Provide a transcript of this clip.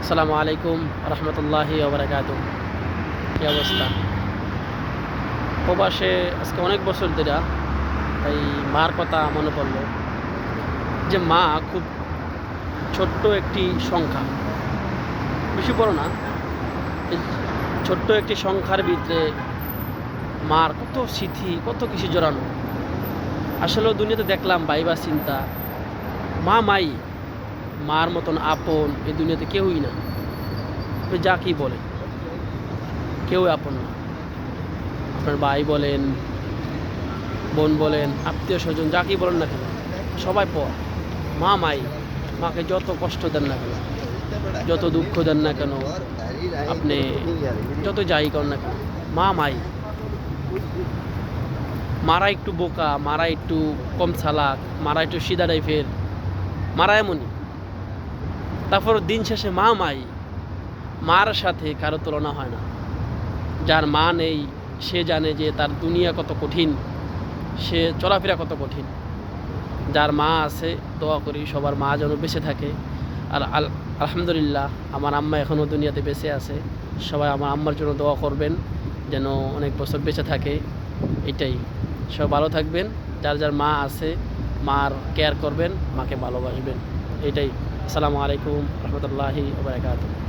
আসসালামু আলাইকুম রহমতুল্লাহি ওবরাকাতুহ। কী অবস্থা? প্রবাসে আজকে অনেক বছর ধরে তাই মার কথা মনে পড়লো যে মা খুব ছোট্ট একটি সংখ্যা, বেশি বড় না। এই ছোট্ট একটি সংখ্যার ভিতরে মার কত স্মৃতি, কত কিছু জড়ানো। আসলে দুনিয়াতে দেখলাম ভাইবা চিন্তা, মাই, মার মতন আপন এই দুনিয়াতে কেউই না। আপনি যা কি বলেন, কেউ আপন না। আপনার ভাই বলেন, বোন বলেন, আত্মীয় স্বজন, যা কি বলেন না কেন, সবাই পর। মাই, মাকে যত কষ্ট দেন না কেন, যত দুঃখ দেন না কেন, আপনি যত যাই করেন না কেন, মাই। মারা একটু বোকা, মারা একটু কম চালাক, মারা একটু সিধা টাইপের, মারা এমনই। তারপর দিন শেষে মাই। মার সাথে কারো তুলনা হয় না। যার মা নেই সে জানে যে তার দুনিয়া কত কঠিন, সে চলাফেরা কত কঠিন। যার মা আছে দোয়া করি সবার মা যেন বেঁচে থাকে। আর আলহামদুলিল্লাহ আমার আম্মা এখনও দুনিয়াতে বেঁচে আছে। সবাই আমার আম্মার জন্য দোয়া করবেন যেন অনেক বছর বেঁচে থাকে। এটাই। সব ভালো থাকবেন। যার যার মা আছে মার কেয়ার করবেন, মাকে ভালোবাসবেন। এটাই। আসসালামু আলাইকুম রহমতুল্লাহি ওয়া বারাকাতুহু।